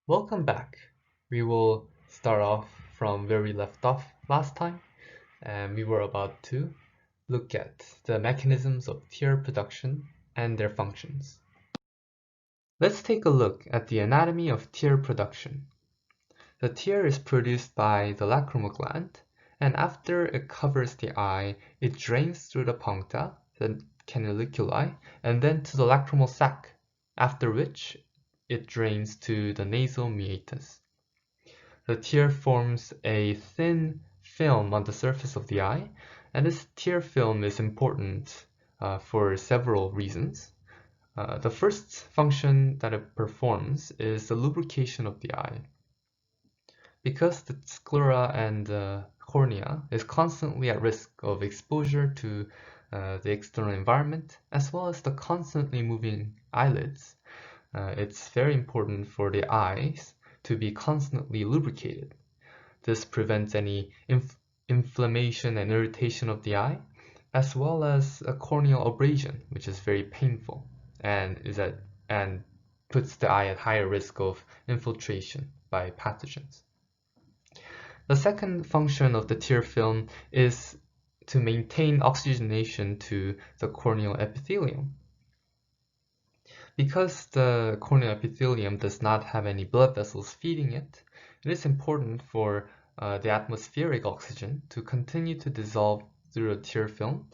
Welcome back. We will start off from where we left off last time, and we were about to look at the mechanisms of tear production and their functions. Let's take a look at the anatomy of tear production. The tear is produced by the lacrimal gland, and after it covers the eye, it drains through the puncta, the canaliculi, and then to the lacrimal sac, after which it drains to the nasal meatus. The tear forms a thin film on the surface of the eye, and this tear film is important for several reasons. The first function that it performs is the lubrication of the eye. Because the sclera and the cornea is constantly at risk of exposure to the external environment, as well as the constantly moving eyelids, it's very important for the eyes to be constantly lubricated. This prevents any inflammation and irritation of the eye, as well as a corneal abrasion, which is very painful and puts the eye at higher risk of infiltration by pathogens. The second function of the tear film is to maintain oxygenation to the corneal epithelium. Because the corneal epithelium does not have any blood vessels feeding it, it is important for the atmospheric oxygen to continue to dissolve through the tear film,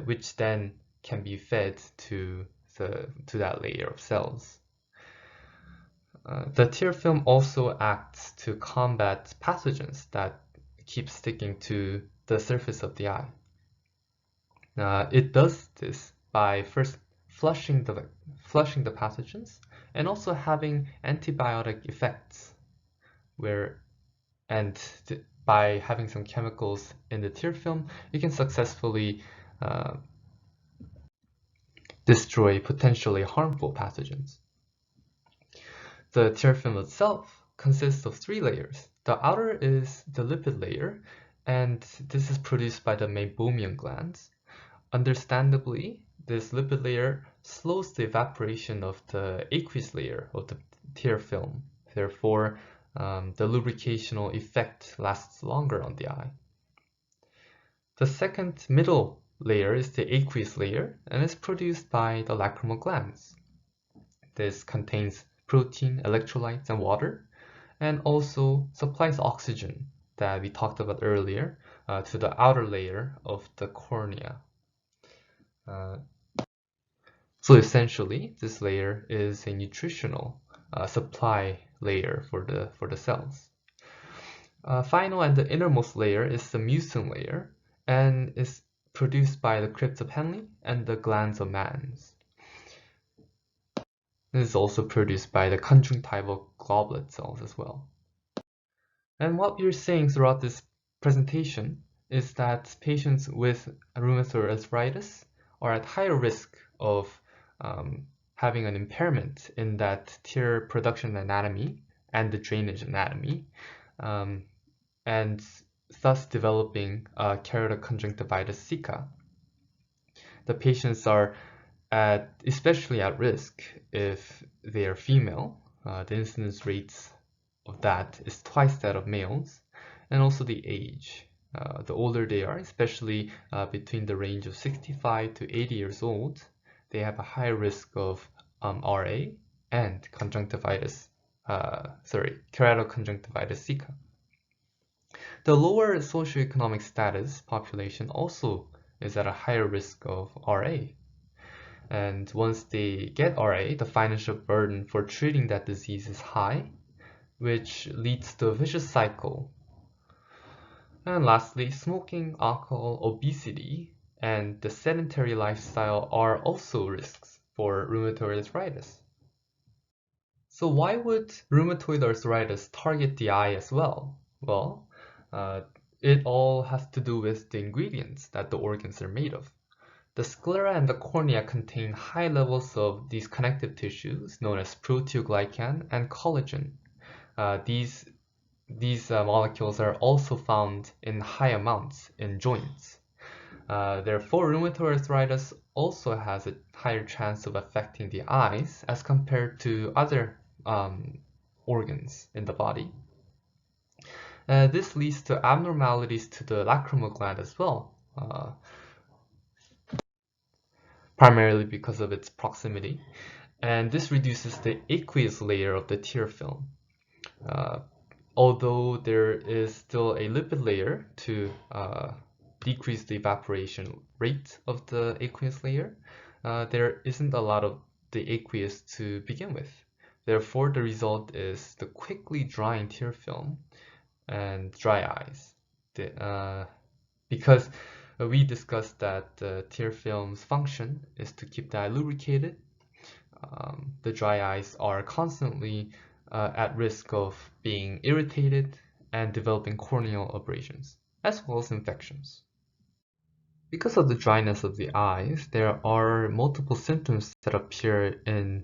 which then can be fed to that layer of cells. The tear film also acts to combat pathogens that keep sticking to the surface of the eye. It does this by first flushing the pathogens and also having antibiotic effects, by having some chemicals in the tear film, you can successfully destroy potentially harmful pathogens. The tear film itself consists of 3 layers. The outer is the lipid layer, and this is produced by the meibomian glands. Understandably, this lipid layer slows the evaporation of the aqueous layer of the tear film. Therefore, the lubricational effect lasts longer on the eye. The second middle layer is the aqueous layer and is produced by the lacrimal glands. This contains protein, electrolytes, and water, and also supplies oxygen that we talked about earlier to the outer layer of the cornea. So essentially, this layer is a nutritional supply layer for the cells. Final and the innermost layer is the mucin layer and is produced by the crypt of Henle and the glands of Mans. This is also produced by the conjunctival goblet cells as well. And what we're saying throughout this presentation is that patients with rheumatoid arthritis are at higher risk of having an impairment in that tear production anatomy and the drainage anatomy, and thus developing keratoconjunctivitis sicca. The patients are especially at risk if they are female. The incidence rates of that is twice that of males, and also the age. The older they are, especially between the range of 65 to 80 years old, they have a higher risk of RA and keratoconjunctivitis sicca. The lower socioeconomic status population also is at a higher risk of RA. And once they get RA, the financial burden for treating that disease is high, which leads to a vicious cycle. And lastly, smoking, alcohol, obesity, and the sedentary lifestyle are also risks for rheumatoid arthritis. So why would rheumatoid arthritis target the eye as well? Well, it all has to do with the ingredients that the organs are made of. The sclera and the cornea contain high levels of these connective tissues known as proteoglycan and collagen. These molecules are also found in high amounts in joints. Therefore, rheumatoid arthritis also has a higher chance of affecting the eyes as compared to other organs in the body. This leads to abnormalities to the lacrimal gland as well, primarily because of its proximity. And this reduces the aqueous layer of the tear film. Although there is still a lipid layer to decrease the evaporation rate of the aqueous layer, there isn't a lot of the aqueous to begin with. Therefore, the result is the quickly drying tear film and dry eyes. Because we discussed that the tear film's function is to keep the eye lubricated, the dry eyes are constantly at risk of being irritated and developing corneal abrasions, as well as infections. Because of the dryness of the eyes, there are multiple symptoms that appear in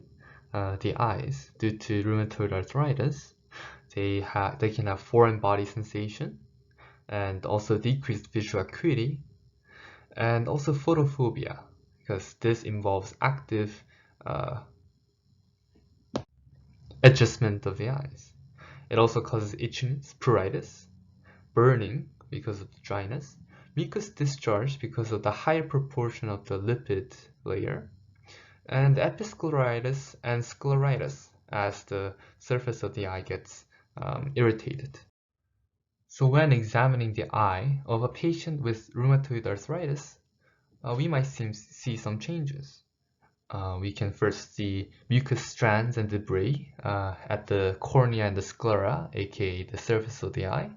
the eyes due to rheumatoid arthritis. They can have foreign body sensation and also decreased visual acuity and also photophobia, because this involves active adjustment of the eyes. It also causes itchiness, pruritus, burning because of the dryness, mucus discharge because of the higher proportion of the lipid layer, and episcleritis and scleritis as the surface of the eye gets irritated. So when examining the eye of a patient with rheumatoid arthritis, we might see some changes. We can first see mucus strands and debris at the cornea and the sclera, aka the surface of the eye.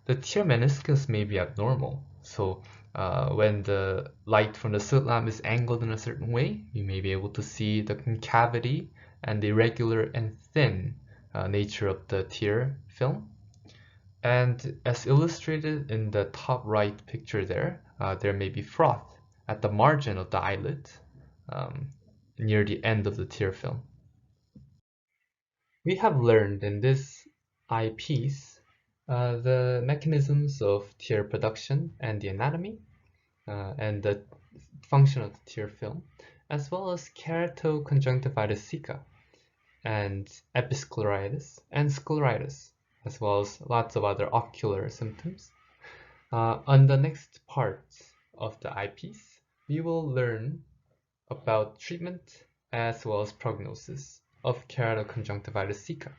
The tear meniscus may be abnormal, so when the light from the slit lamp is angled in a certain way, you may be able to see the concavity and the irregular and thin nature of the tear film. And as illustrated in the top right picture there may be froth at the margin of the eyelid near the end of the tear film. We have learned in this iPiece the mechanisms of tear production and the anatomy and the function of the tear film, as well as keratoconjunctivitis sicca and episcleritis and scleritis, as well as lots of other ocular symptoms. On the next part of the eyepiece, we will learn about treatment as well as prognosis of keratoconjunctivitis sicca.